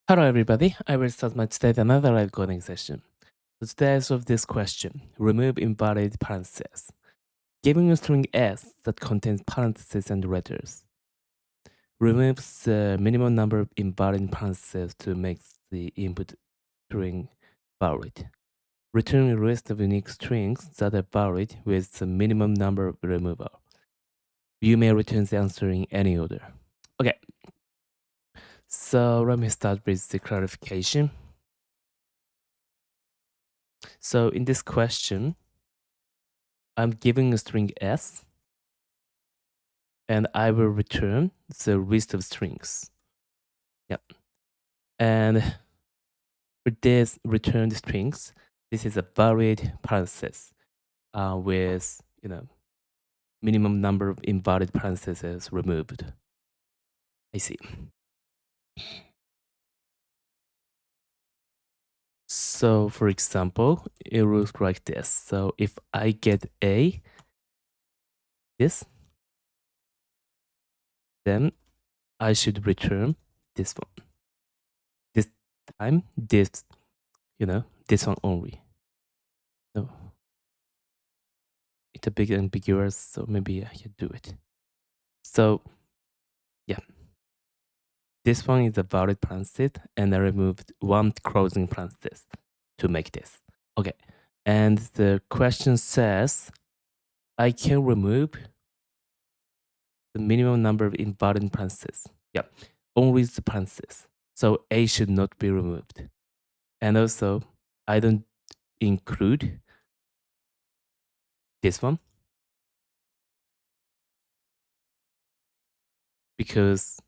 Hello everybody, I will start my today's another live coding session. So today I solve this question, remove invalid parentheses. Given a string S that contains parentheses and letters, remove the minimum number of invalid parentheses to make the input string valid. Return a list of unique strings that are valid with the minimum number of removal. You may return the answer in any order. Okay, so let me start with the clarification. So in this question, I'm giving a string S, and I will return the list of strings. Yep. And for this returned strings, this is a valid parenthesis with minimum number of invalid parentheses removed. I see. So for example, it looks like this. So if I get A, this, then I should return this one. This time, this one only. So it's a bit ambiguous, so maybe I should do it. So yeah, this one is a valid parenthesis, and I removed one closing parenthesis to make this. Okay, and the question says I can remove the minimum number of invalid parentheses. Yeah, only the parentheses. So A should not be removed. And also, I don't include this one because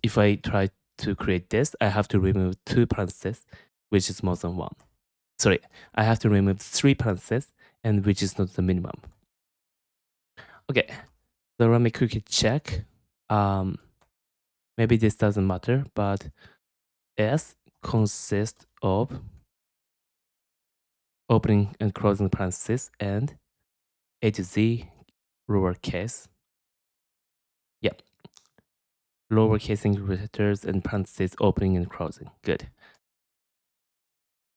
if I try to create this, I have to remove two parentheses, which is more than one. Sorry, I have to remove three parentheses, and which is not the minimum. Okay, so let me quickly check. Maybe this doesn't matter, but S consists of opening and closing parentheses and A to Z lowercase. Yep. Lowercase singular letters and parentheses opening and closing. Good.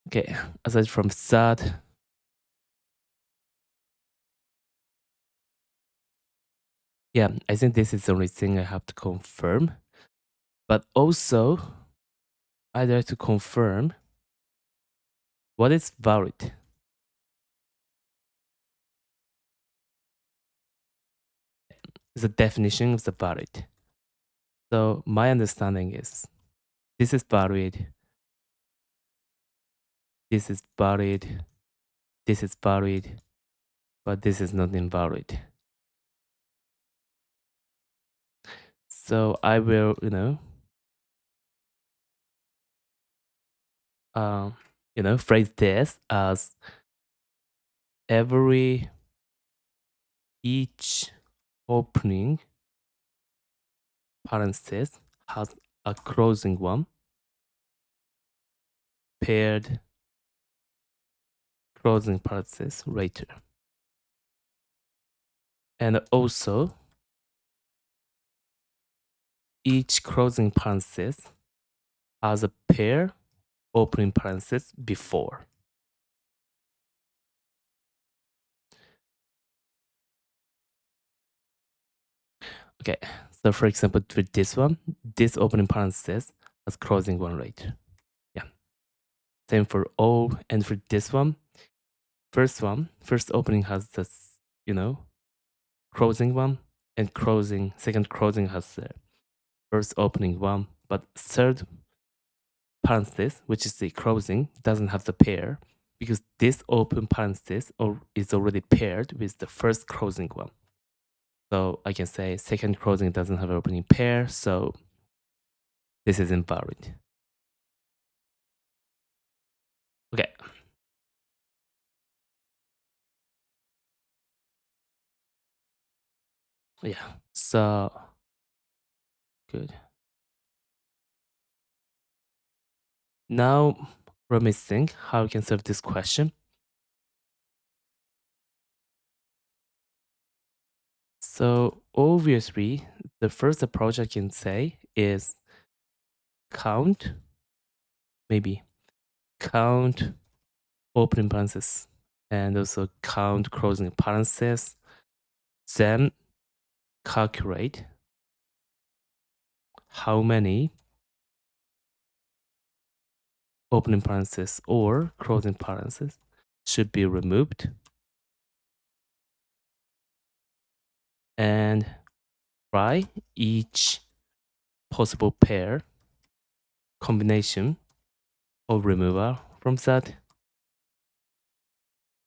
Okay, aside from that, yeah, I think this is the only thing I have to confirm. But also, I'd like to confirm what is valid. The definition of the valid. So my understanding is this is valid, this is valid, this is valid, but this is not invalid. So I will, phrase this as each opening parenthesis has a closing one paired closing parenthesis later. And also, each closing parenthesis has a pair opening parenthesis before. Okay, so for example, with this one, this opening parenthesis has closing one later. Yeah. Same for all, and for this one, first opening has this, closing one, and second closing has the first opening one, but third parenthesis, which is the closing, doesn't have the pair because this open parenthesis is already paired with the first closing one. So I can say second closing doesn't have an opening pair, so this is invalid. Okay. Yeah, so good. Now, let me think how we can solve this question. So obviously, the first approach I can say is count, maybe count opening parentheses and also count closing parentheses, then calculate how many opening parentheses or closing parentheses should be removed, and try each possible pair combination of removal from that.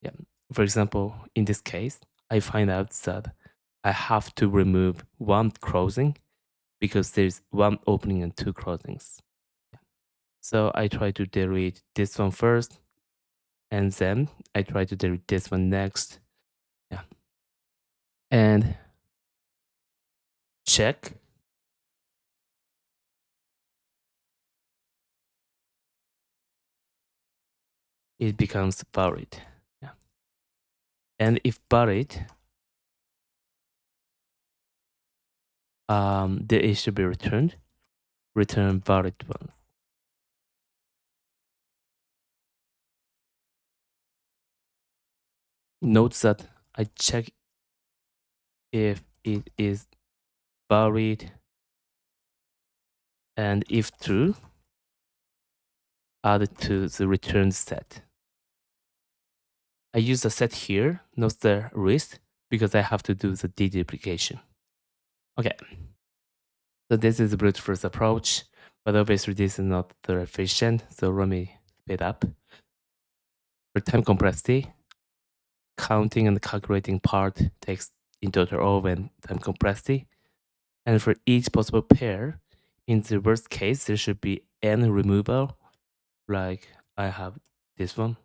Yeah. For example, in this case, I find out that I have to remove one closing because there's one opening and two closings. So I try to delete this one first, and then I try to delete this one next. Yeah. And check it becomes valid. Yeah. And if valid, it should be returned. Return valid one. Note that I check if it is valid, and if true, add it to the return set. I use the set here, not the list, because I have to do the deduplication. Okay, so this is the brute force approach, but obviously this is not very efficient, so let me speed up. For time complexity, counting and calculating part takes in total O and time complexity. And for each possible pair, in the worst case, there should be n removal, like I have this one,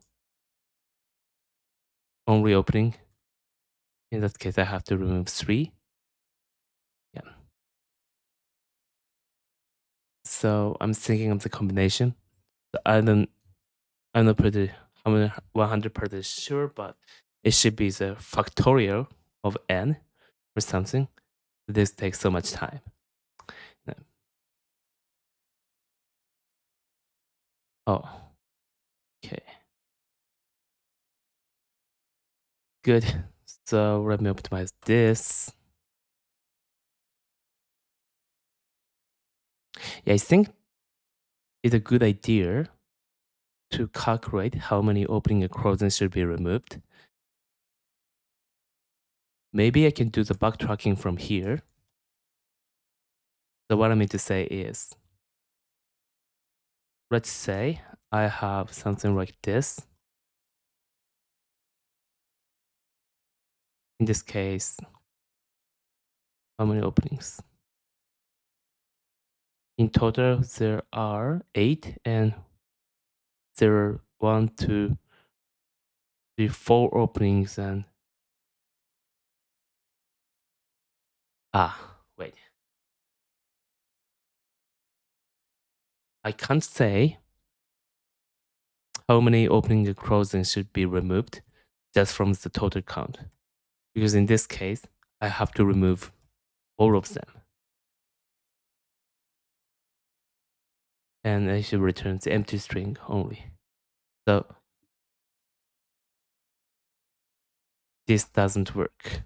only opening. In that case, I have to remove 3. Yeah. So I'm thinking of the combination. I'm not pretty, I'm 100% sure, but it should be the factorial of n or something. This takes so much time. Yeah. Oh, okay. Good. So let me optimize this. Yeah, I think it's a good idea to calculate how many opening and closing should be removed. Maybe I can do the backtracking from here. So what I mean to say is, let's say I have something like this. In this case, how many openings? In total, there are 8, and there are 1, 2, 3, 4 openings, and wait. I can't say how many opening and closing should be removed just from the total count, because in this case, I have to remove all of them. And I should return the empty string only. So this doesn't work.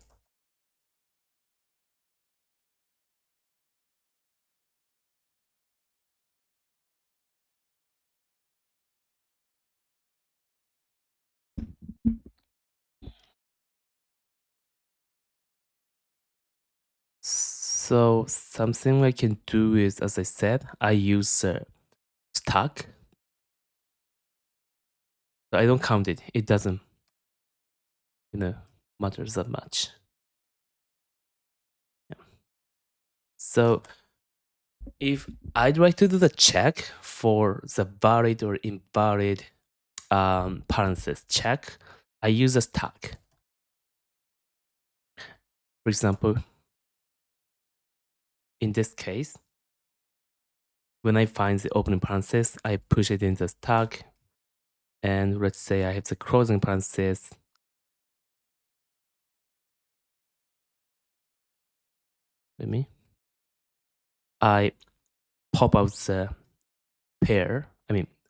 So something I can do is, as I said, I use stack. So I don't count it. It doesn't, matter that much. Yeah. So if I'd like to do the check for the valid or invalid parentheses check, I use a stack. For example, in this case, when I find the opening parenthesis, I push it in the stack. And let's say I have the closing parenthesis. Let me. I pop out the pair,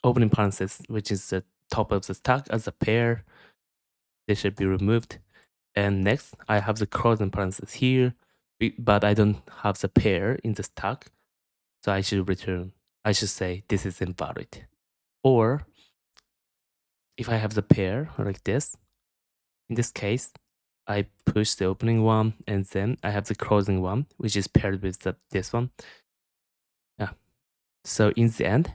opening parenthesis, which is the top of the stack as a pair, they should be removed. And next, I have the closing parenthesis here, but I don't have the pair in the stack. So I should say this is invalid. Or if I have the pair like this, in this case, I push the opening one and then I have the closing one, which is paired with this one. Yeah. So in the end,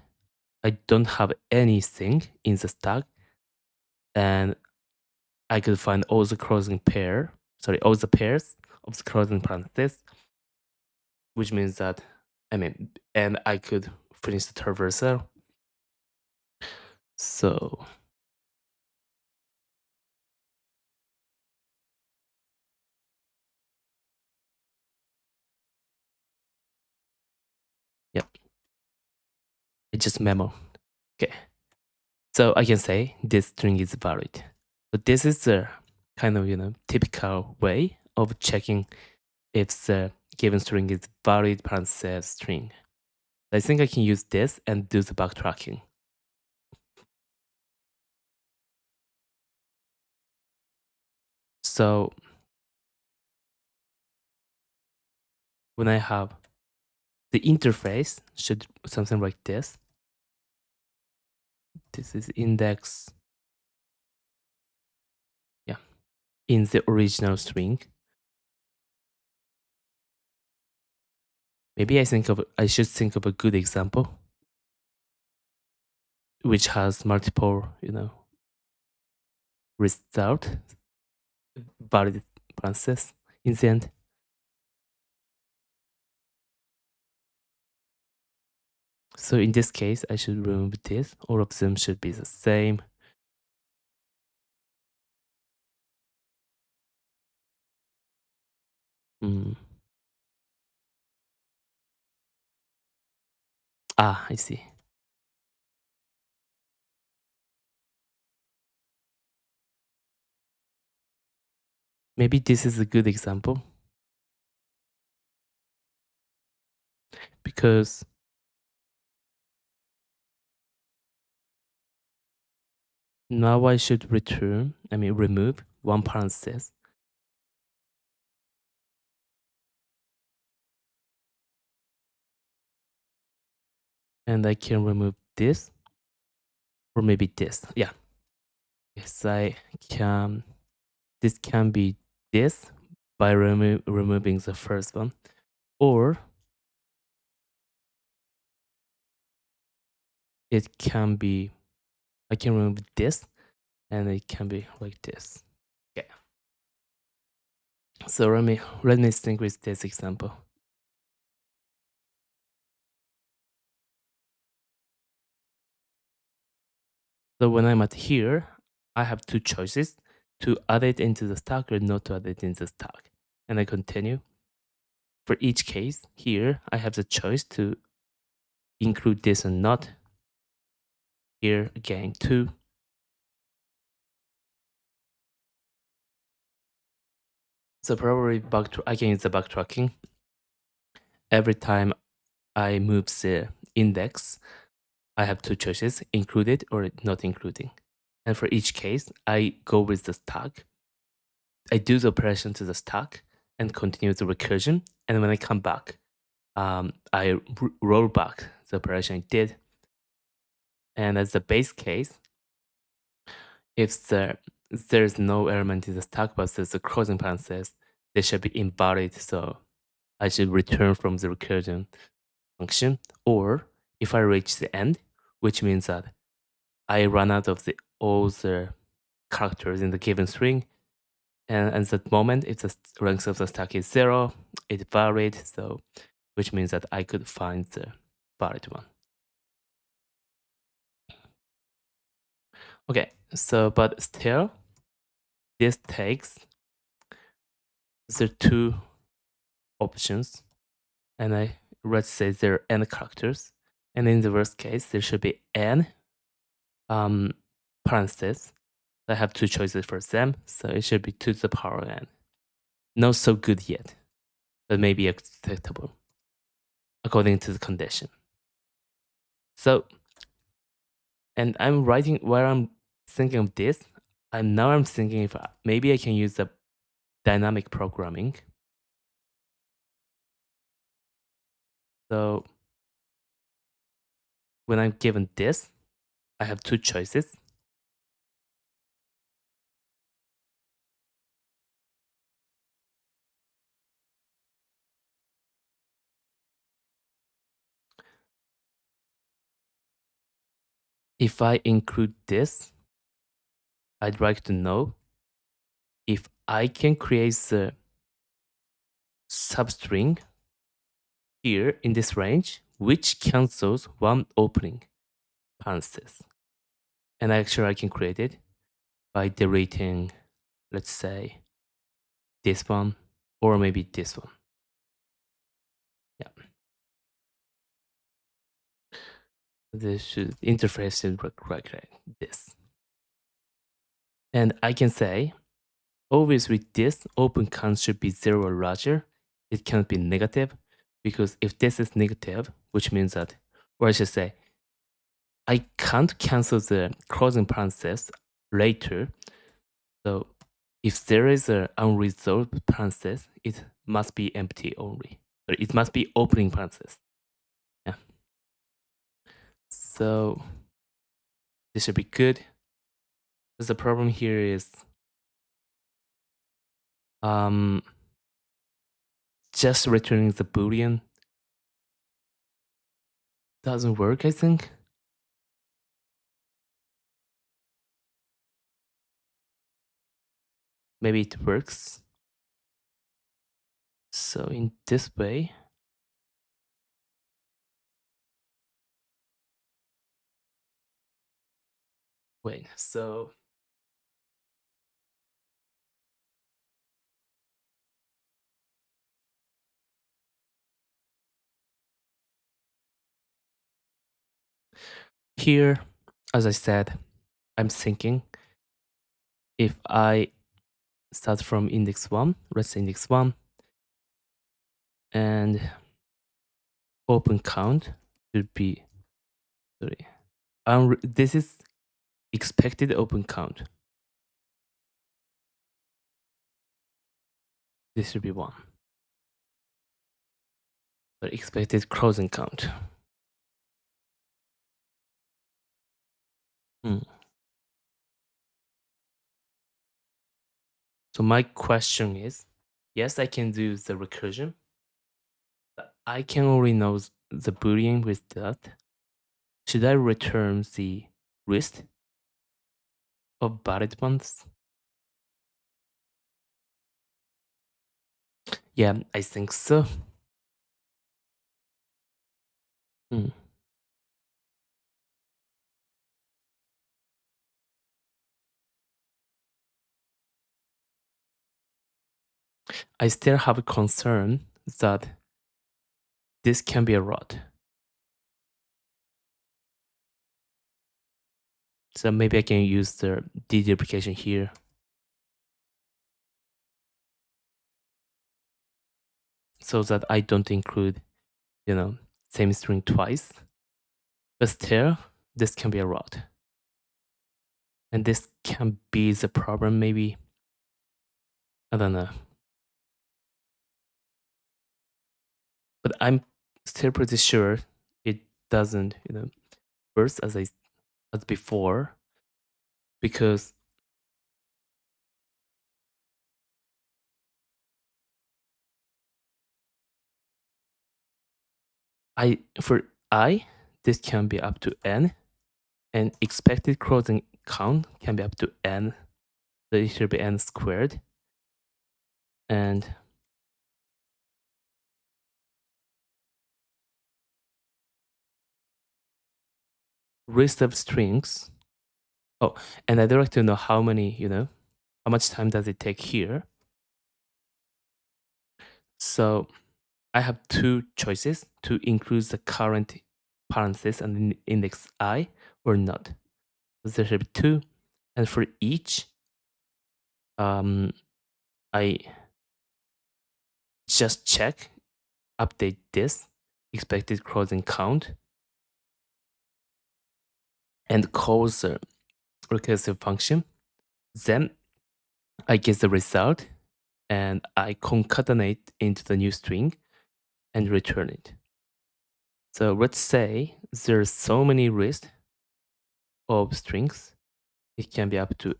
I don't have anything in the stack, and I could find all the all the pairs of the closing parentheses, which means that, and I could finish the traversal. So yeah, it's just memo. Okay. So I can say this string is valid. But this is the kind of, typical way of checking if the given string is valid parentheses string. I think I can use this and do the backtracking. So when I have the interface should something like this. This is index, yeah, in the original string. Maybe I should think of a good example, which has multiple, result valid parentheses in the end. So in this case, I should remove this. All of them should be the same. I see. Maybe this is a good example because now I should remove one parenthesis. And I can remove this or maybe this. Yeah. Yes, I can. This can be this by removing the first one, or it can be, I can remove this and it can be like this. Okay. So let me think with this example. So when I'm at here, I have two choices: to add it into the stack or not to add it into the stack. And I continue. For each case, here I have the choice to include this or not. Here again, two. So probably I can use the backtracking. Every time I move the index, I have two choices: include it or not including. And for each case, I go with the stack. I do the operation to the stack and continue the recursion. And when I come back, I roll back the operation I did. And as the base case, if there's no element in the stack, but there's a closing parenthesis, they should be invalid. So I should return from the recursion function. Or if I reach the end, which means that I run out of all the characters in the given string, and at that moment, if the length of the stack is 0, it's valid. So, which means that I could find the valid one. Okay, so but still, this takes the two options, and let's say there are n characters, and in the worst case, there should be n parentheses. I have two choices for them, so it should be 2 to the power n. Not so good yet, but maybe acceptable according to the condition. So And I'm writing while I'm thinking of this. And now I'm thinking if maybe I can use the dynamic programming. So when I'm given this, I have two choices. If I include this, I'd like to know if I can create the substring here in this range, which cancels one opening parenthesis. And actually I can create it by deleting, let's say, this one, or maybe this one. Yeah. This interface should look like this. And I can say, always with this, open count should be 0 or larger. It cannot be negative, because if this is negative, which means that, or I should say, I can't cancel the closing parenthesis later. So if there is an unresolved parenthesis, it must be empty only. Or it must be opening parenthesis. Yeah. So this should be good. The problem here is just returning the boolean doesn't work, I think. Maybe it works. So in this way, wait, so here, as I said, I'm thinking if I start from index 1, let's say index 1, and open count should be, sorry, this is expected open count. This should be 1. But expected closing count. So my question is, yes, I can do the recursion, but I can only know the boolean with that. Should I return the list of valid ones? Yeah, I think so. Hmm. I still have a concern that this can be a rot. So maybe I can use the deduplication here. So that I don't include, same string twice. But still, this can be a rot. And this can be the problem, maybe. I don't know. But I'm still pretty sure it doesn't, burst as before, because for I, this can be up to n, and expected closing count can be up to n. So it should be n squared. And list of strings. Oh, and I'd like to know how many, how much time does it take here? So I have two choices to include the current parenthesis and index I or not. So there should be two. And for each, I just check, update this expected closing count. and calls a recursive function. Then I get the result and I concatenate into the new string and return it. So let's say there's so many lists of strings. It can be up to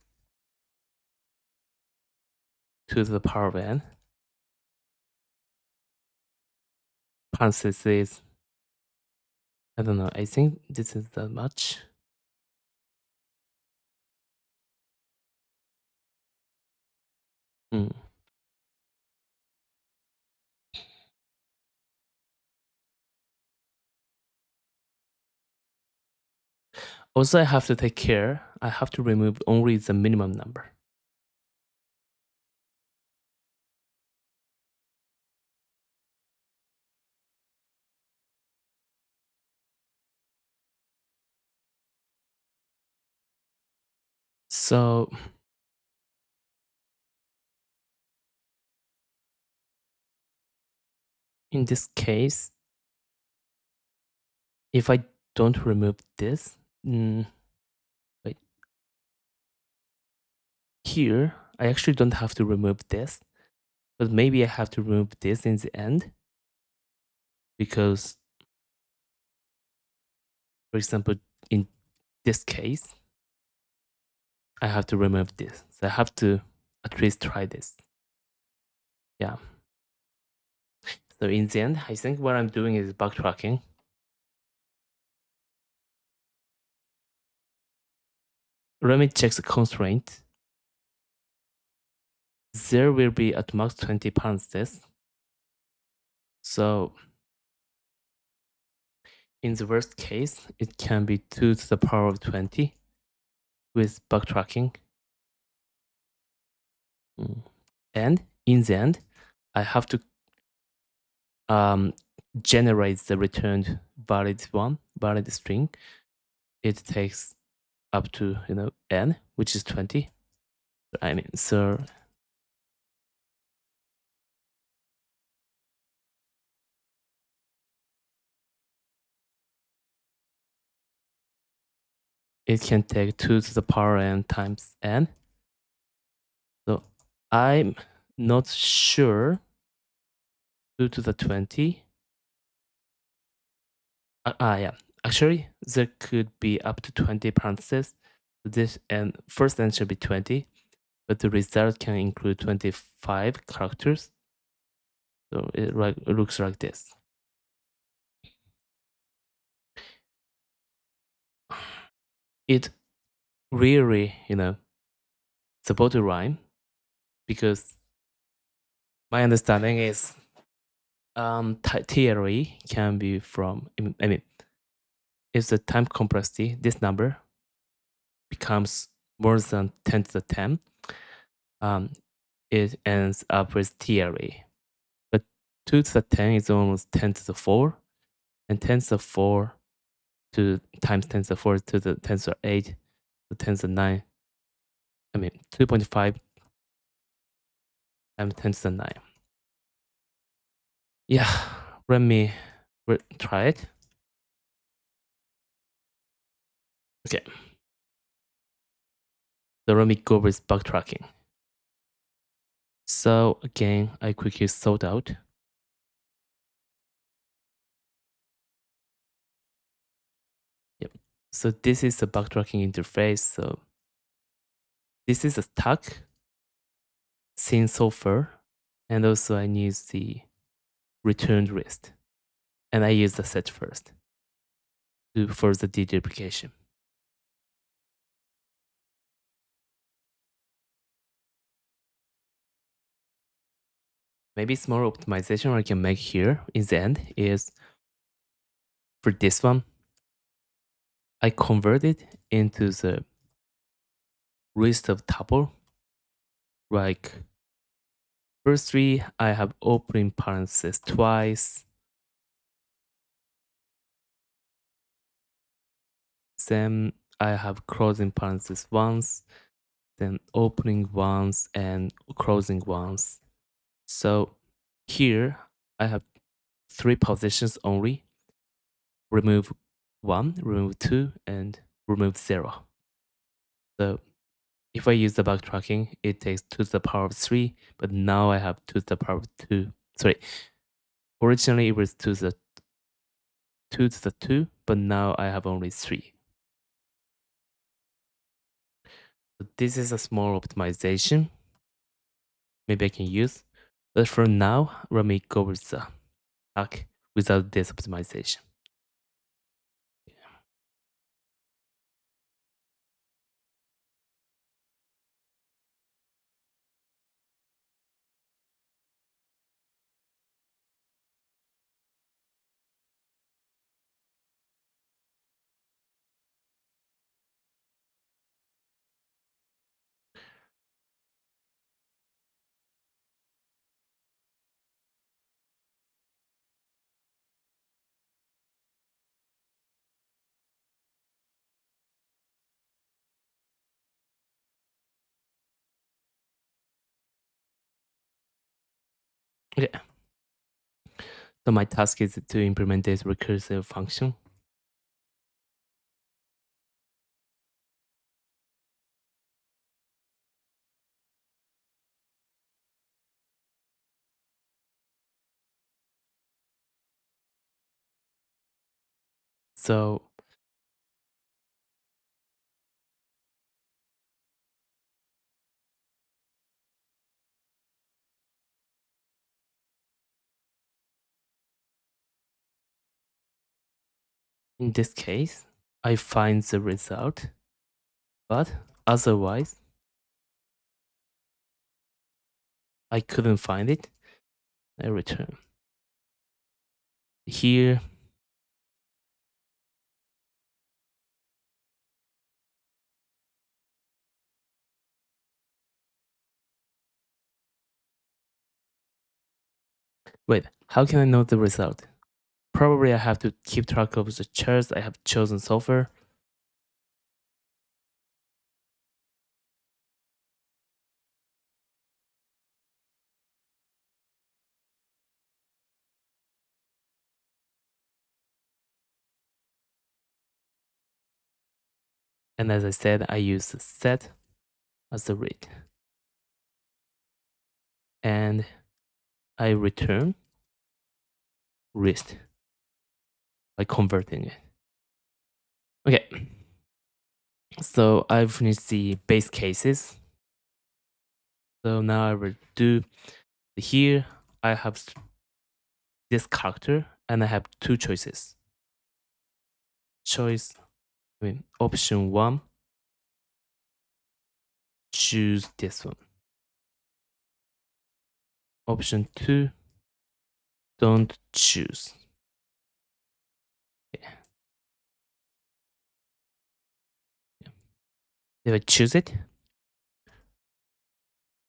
2 to the power of n. Parentheses. I don't know. I think this is that much. Hmm. Also, I have to take care. I have to remove only the minimum number. So in this case, if I don't remove this, wait, here, I actually don't have to remove this, but maybe I have to remove this in the end because, for example, in this case, I have to remove this. So I have to at least try this. Yeah. So in the end, I think what I'm doing is backtracking. Let me check the constraint. There will be at max 20 parentheses. So in the worst case, it can be 2 to the power of 20 with backtracking. And in the end, I have to generate the returned valid string. It takes up to n, which is 20. So it can take 2 to the power n times n. So I'm not sure 2 to the 20. Yeah. Actually, there could be up to 20 parentheses. This and first n should be 20, but the result can include 25 characters. So it looks like this. It really, supposed to rhyme because my understanding is theory can be from, if the time complexity, this number becomes more than 10 to the 10, it ends up with theory. But 2 to the 10 is almost 10 to the 4, and 10 to the 4 to times 10 to the 4 to the 10 to the 8 to 10 to the 9. 2.5 times 10 to the 9. Yeah, let me try it. Okay. So let me go with backtracking. So again, I quickly sort out. Yep. So this is the backtracking interface. So this is a stack seen so far. And also I need the returned list. And I use the set first for the deduplication. Maybe small optimization I can make here in the end is for this one, I convert it into the list of tuple. Like first three, I have opening parentheses twice. Then I have closing parentheses once, then opening once and closing once. So here I have 3 positions only. Remove 1, remove 2, and remove 0. So if I use the backtracking, it takes 2 to the power of 3, but now I have 2 to the power of 2. Sorry, originally it was 2 to the 2, but now I have only 3. So this is a small optimization maybe I can use. But for now, let me go with the stack without this optimization. Okay. So my task is to implement this recursive function. So in this case, I find the result, but otherwise, I couldn't find it. I return. Here, wait, how can I know the result? Probably I have to keep track of the chairs I have chosen so far. And as I said, I use the set as the read. And I return wrist by converting it. Okay. So I've finished the base cases. So now I will do here. I have this character and I have 2 choices. Option 1, choose this one. Option 2, don't choose. Okay. If I choose it,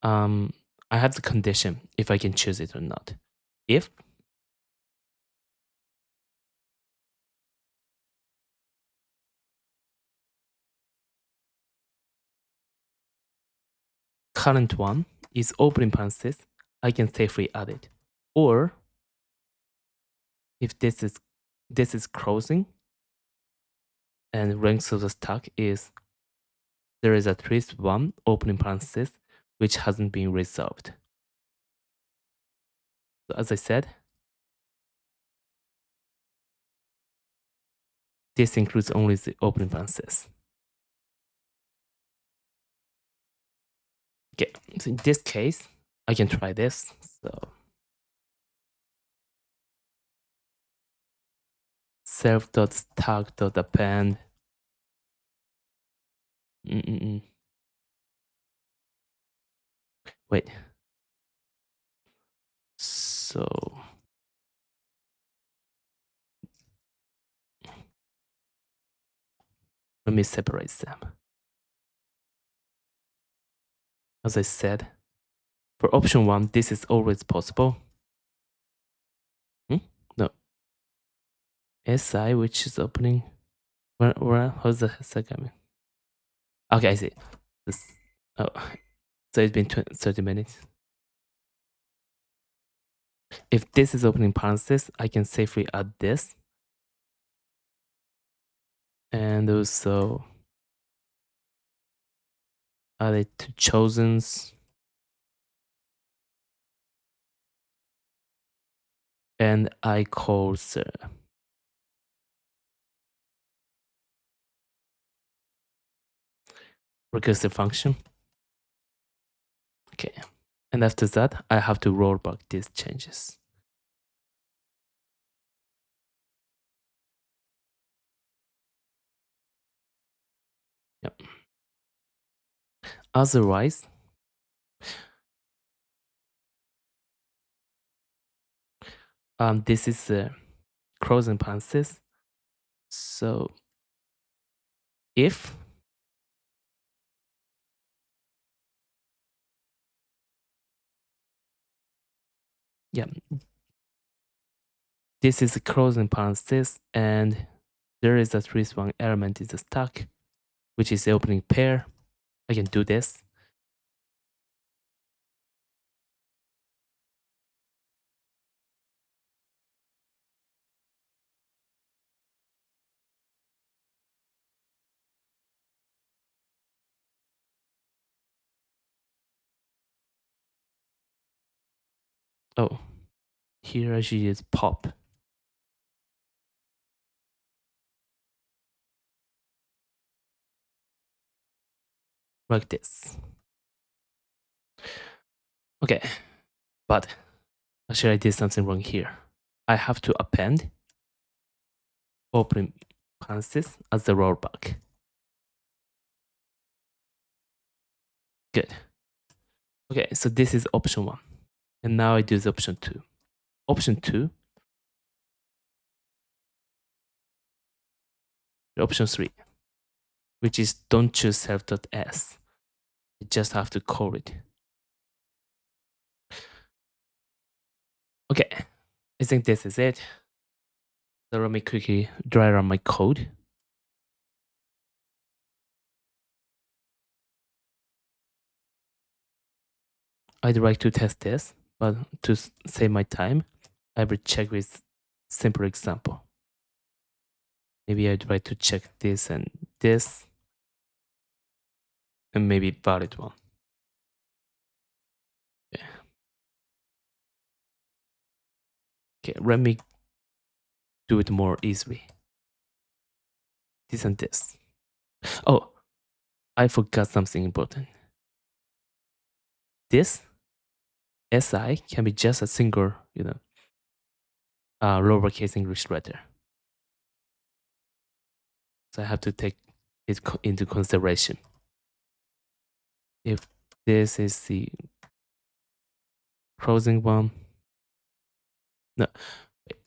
I have the condition if I can choose it or not. If current one is opening parenthesis, I can safely add it. Or if this is closing and length of the stack is there is at least one opening parenthesis which hasn't been resolved. So as I said, this includes only the opening parenthesis. Okay, so in this case, I can try this. So self.stack.append. Wait. So let me separate them. As I said, for option 1, this is always possible. No. SI, which is opening. How's the second? Okay, I see. Oh, so it's been 30 minutes. If this is opening parenthesis, I can safely add this. And also add it to chosens, and I call the recursive function. Okay, and after that, I have to roll back these changes. Yep. Otherwise, this is the closing parenthesis. So if yeah, this is a closing parenthesis, and there is at least one element in the stack, which is the opening pair. I can do this. Oh, here I should use pop. Like this. Okay, but actually I did something wrong here. I have to append opening parenthesis as the rollback. Good. Okay, so this is option 1. And now I do the option 2. Option 2, option 3, which is don't choose self.s. You just have to call it. Okay, I think this is it. So let me quickly dry run my code. I'd like to test this, but to save my time, I will check with simple example. Maybe I'd like to check this and this, and maybe valid one. Okay, let me do it more easily. This and this. Oh, I forgot something important. This SI can be just a single, lowercase English letter. So I have to take it into consideration. If this is the closing one, no. Wait.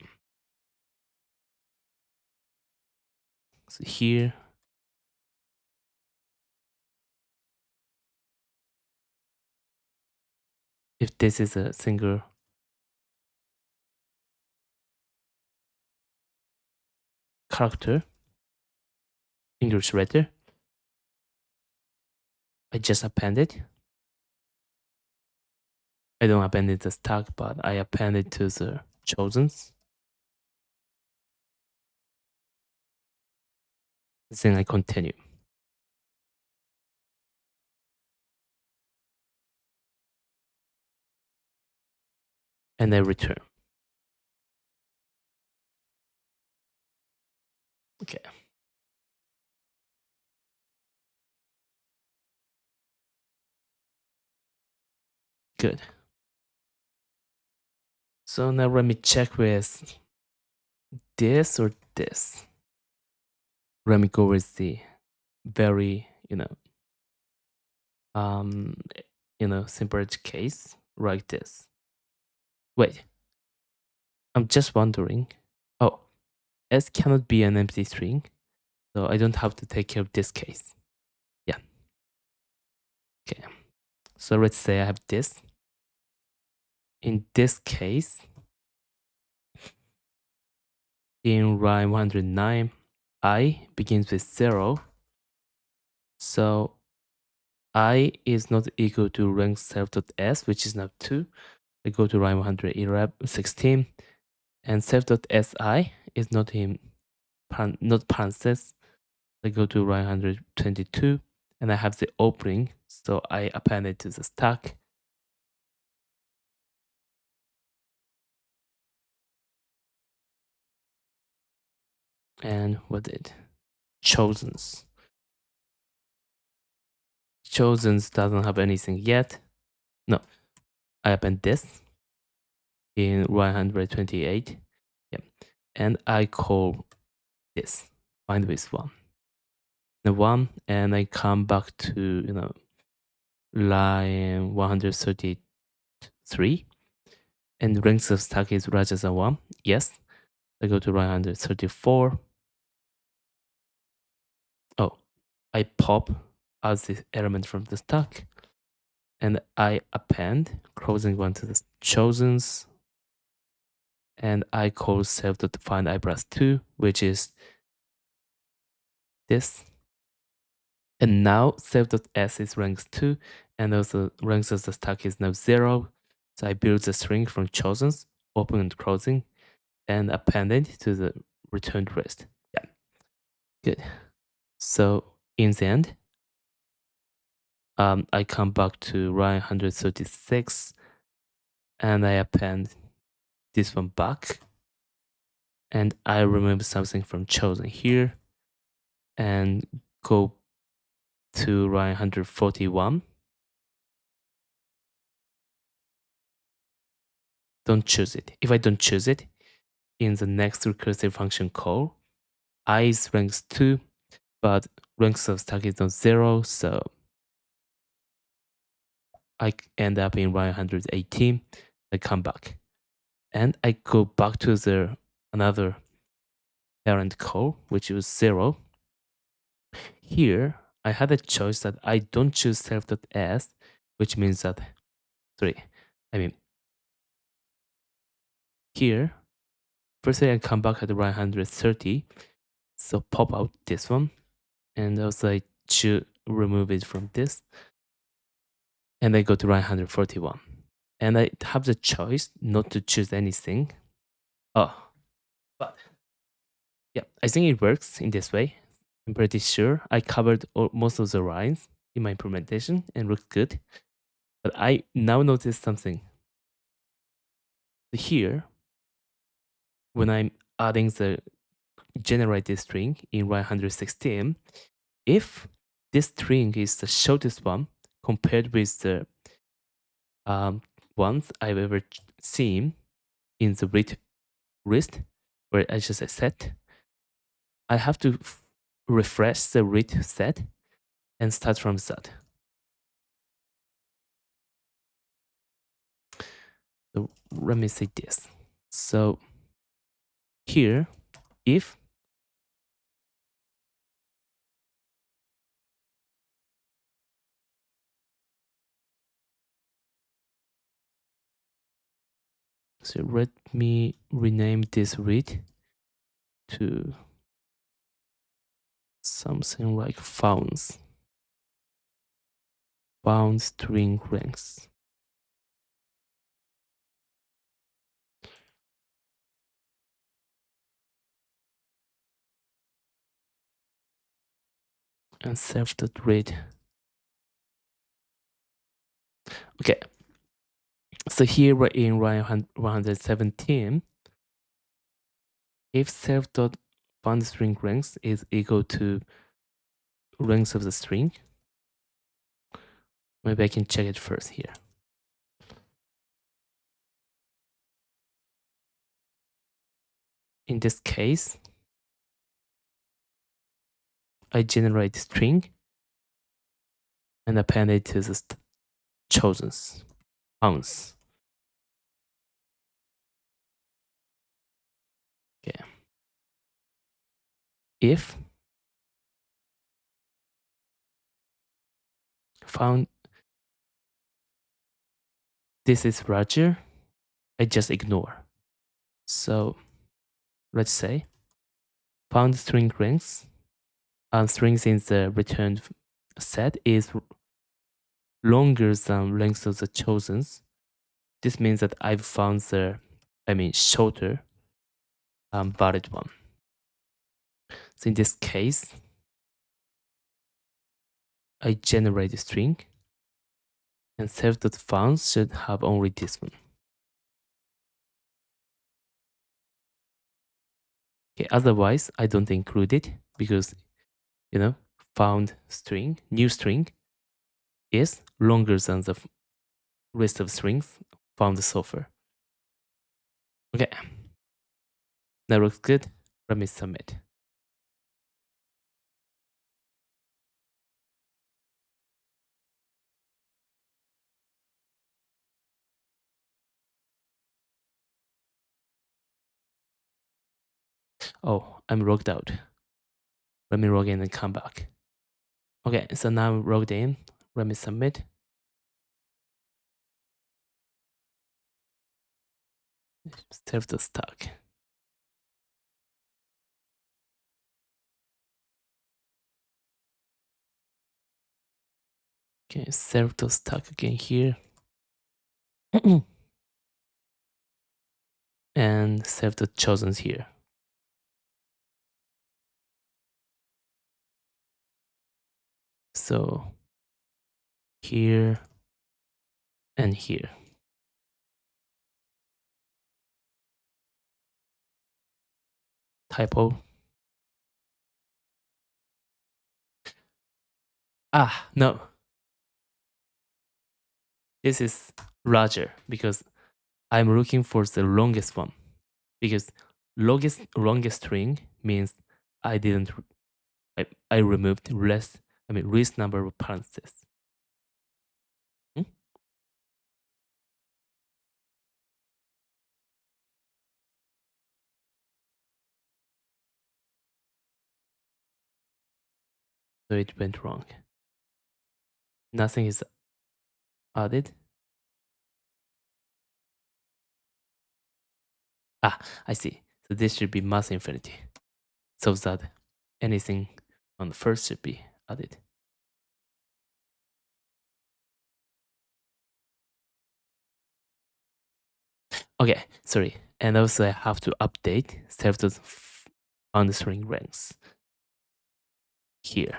So here, if this is a single character, English letter, I just append it. I don't append it as tag, but I append it to the chosens. Then I continue. And I return. Okay. Good. So now let me check with this or this. Let me go with the very, simple edge case like this. Wait, I'm just wondering. Oh, S cannot be an empty string, so I don't have to take care of this case. Yeah. Okay. So let's say I have this. In this case, in line 109, I begins with 0. So I is not equal to rank self.s, which is now 2. I go to line 116, and self.si is not in not parentheses. I go to line 122, and I have the opening, so I append it to the stack. And what did chosens? Chosens doesn't have anything yet. No, I append this in 128. Yeah, and I call this find with one, and I come back to line 133, and length of stack is larger than 1. Yes, I go to line 134. Oh, I pop as this element from the stack, and I append closing one to the chosens, and I call self.find I plus 2, which is this. And now self.s is ranks 2, and also ranks of the stack is now 0. So I build the string from chosens, open and closing, and append it to the returned list. Yeah, good. So in the end, I come back to line 136, and I append this one back, and I remove something from chosen here, and go to line 141. Don't choose it. If I don't choose it, in the next recursive function call, I is ranks 2, but ranks of stack is not 0, so I end up in 118. I come back, and I go back to the another parent call, which is 0. Here, I had a choice that I don't choose self.s, which means that, here, firstly I come back at 130, so pop out this one, and also I remove it from this, and I go to 141. And I have the choice not to choose anything. Oh, but yeah, I think it works in this way. I'm pretty sure I covered most of the lines in my implementation and looked good. But I now notice something. Here, when I'm adding the generated string in 116, if this string is the shortest one compared with the ones I've ever seen in the read list, where I just set, I have to refresh the read set and start from that. So let me say this. So here, if so let me rename this read to something like founds string length. And self.read. Okay. So here we're in line 117. If self.found string length is equal to length of the string, maybe I can check it first here. In this case, I generate string and append it to the chosen ounce. Okay. If found this is larger, I just ignore. So let's say found string length and strings in the returned set is longer than length of the chosens. This means that I've found the, shorter valid one. So in this case, I generate a string, and self.founds should have only this one. Okay, otherwise I don't include it because, found string, new string is longer than the list of strings found so far. Okay, that looks good. Let me submit. Oh, I'm logged out. Let me log in and come back. Okay, so now I'm logged in. Let me submit. Save the stack. Okay, save the stack again here. And save the chosen here. So here and here. Typo. Ah, no. This is larger because I'm looking for the longest one. Because longest string means I didn't I removed least number of parentheses. Hmm? So it went wrong. Nothing is added. Ah, I see. So this should be mass infinity. So that anything on the first should be added. Okay, sorry. And also I have to update self.found string ranks here.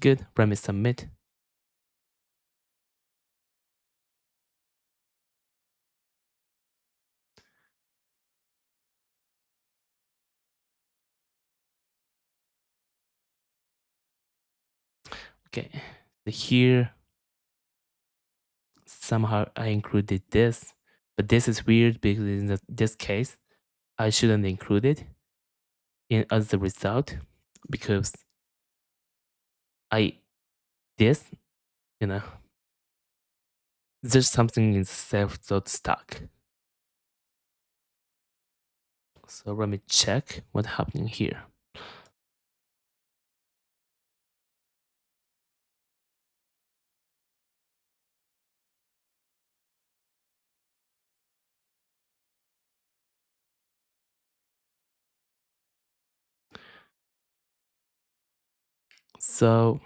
Good, let me submit. Okay, so here somehow I included this, but this is weird because in this case, I shouldn't include it as the result because this, there's something in self.stack. So let me check what's happening here. So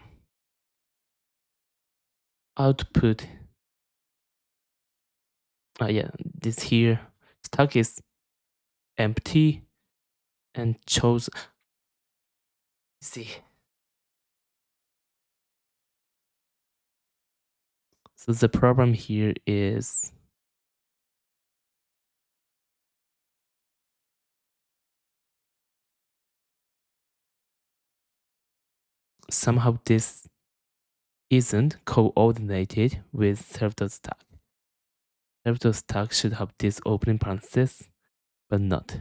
output, yeah, this here, stack is empty and chose. See, so the problem here is somehow this isn't coordinated with self.stack. Self.stack should have this opening parenthesis, but not.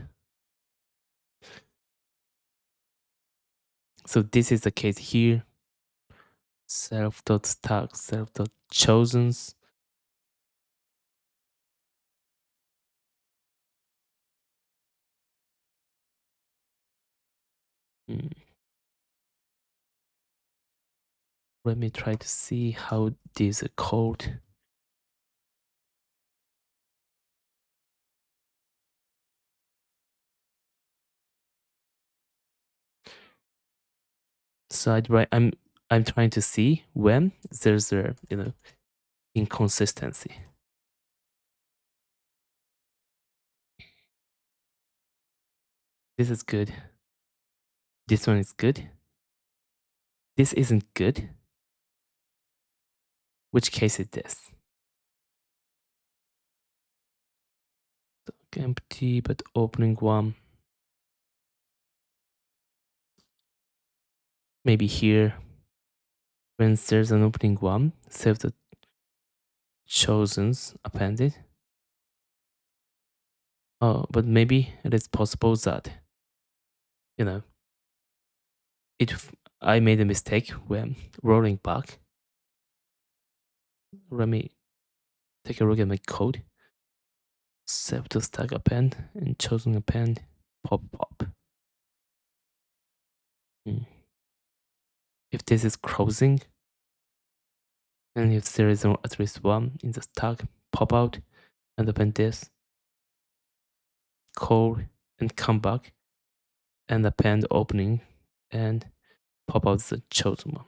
So this is the case here. Self.stack, self.chosen. Let me try to see how this code. So I'm trying to see when there's a inconsistency. This is good. This one is good. This isn't good. Which case is this? Empty but opening one. Maybe here, when there's an opening one, self.chosen's appended. Oh, but maybe it is possible that, you know, I made a mistake when rolling back. Let me take a look at my code. Self.stack append and chosen append pop. If this is closing, and if there is at least one in the stack, pop out and append this, call and come back and append opening and pop out the chosen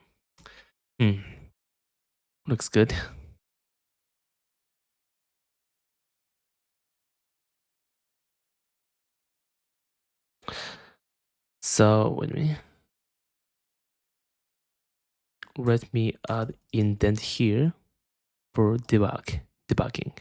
one. Looks good. So wait a minute. Let me add indent here for debugging.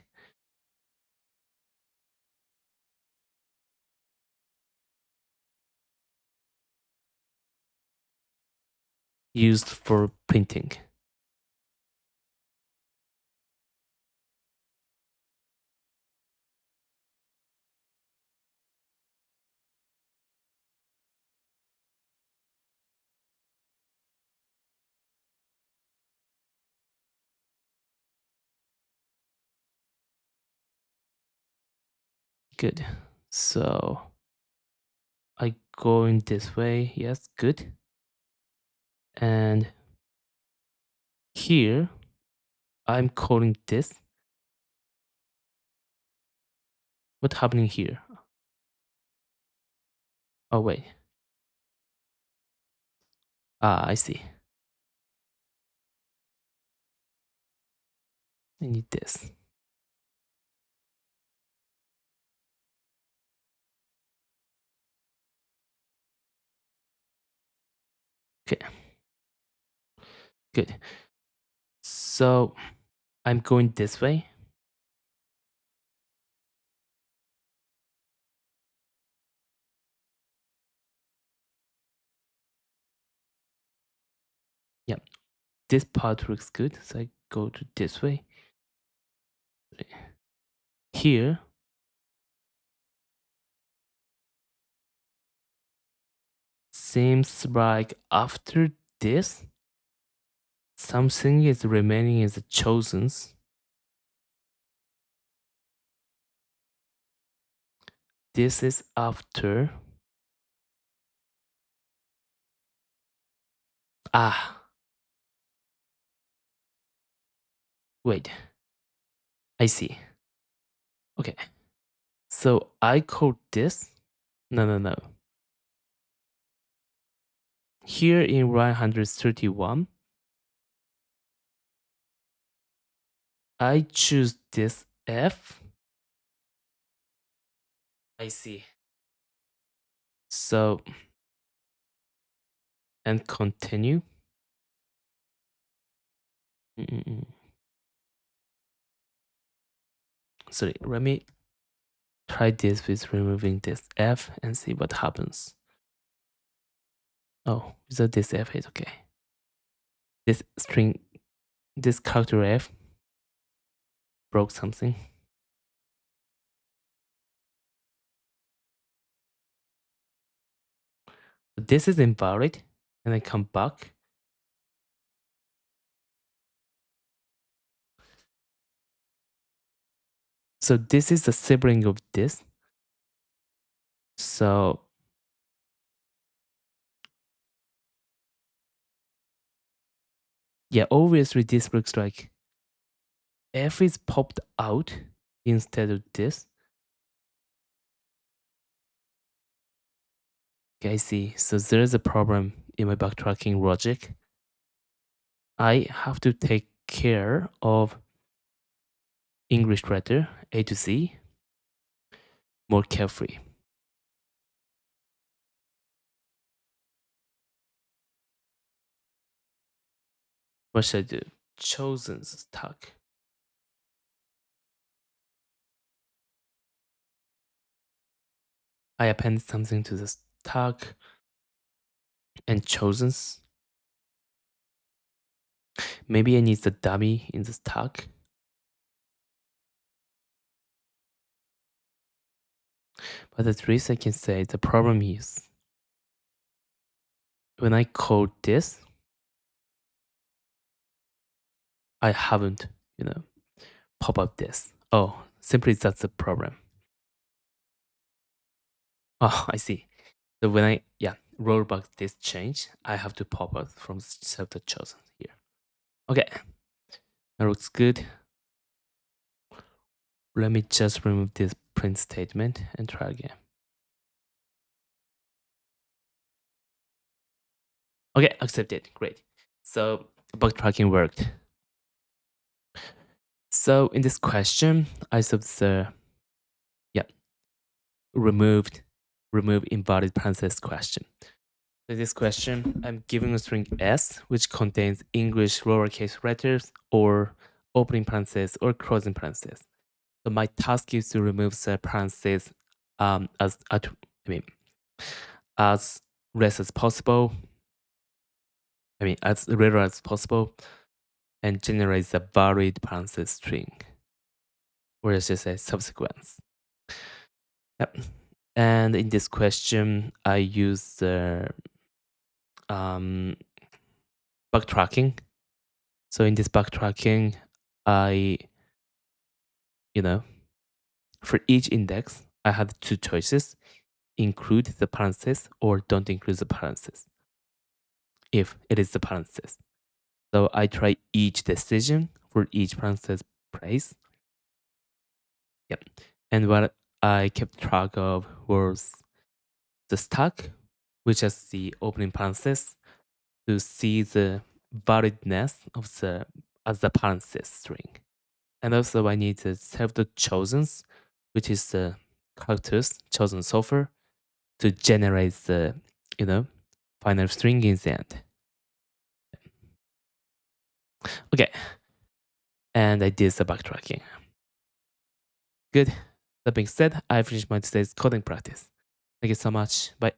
Used for printing. Good. So I go in this way. Yes, good. And here I'm calling this. What's happening here? Oh wait. Ah, I see. I need this. Okay. Good. So I'm going this way. Yeah. This part looks good. So I go to this way. Here, seems like after this, something is remaining as the chosens. This is after. Ah. Wait. I see. Okay. So I call this. No. Here in 131, I choose this F. I see. So, and continue. Sorry, let me try this with removing this F and see what happens. Oh, without this F is okay. This string, this character F broke something. This is invalid, and I come back. So this is the sibling of this. So yeah, obviously this looks like F is popped out instead of this. Okay, I see. So there's a problem in my backtracking logic. I have to take care of English letter A to Z more carefully. What should I do? Chosen's tag. I append something to this tag and chosen's. Maybe I need the dummy in this tag. But at least I can say the problem is when I code this, I haven't, pop up this. Oh, simply that's the problem. Oh, I see. So when I rollback this change, I have to pop up from self.chosen here. Okay, that looks good. Let me just remove this print statement and try again. Okay, accepted. Great. So bug tracking worked. So in this question, I sub the remove invalid parenthesis question. In this question, I'm giving a string s, which contains English lowercase letters or opening parenthesis or closing parenthesis. So my task is to remove the parenthesis as less as possible. As rare as possible, and generate the valid parenthesis string, or let's just say subsequence. Yep. And in this question, I use the bug tracking. So in this bug tracking, I, for each index, I had two choices: include the parenthesis or don't include the parenthesis if it is the parenthesis. So I try each decision for each parenthesis place. Yep. And what I kept track of was the stack, which is the opening parenthesis, to see the validness of the as the parenthesis string. And also I need the self.chosen, which is the characters chosen so far, to generate the final string in the end. Okay. And I did the backtracking. Good. That being said, I finished my today's coding practice. Thank you so much. Bye.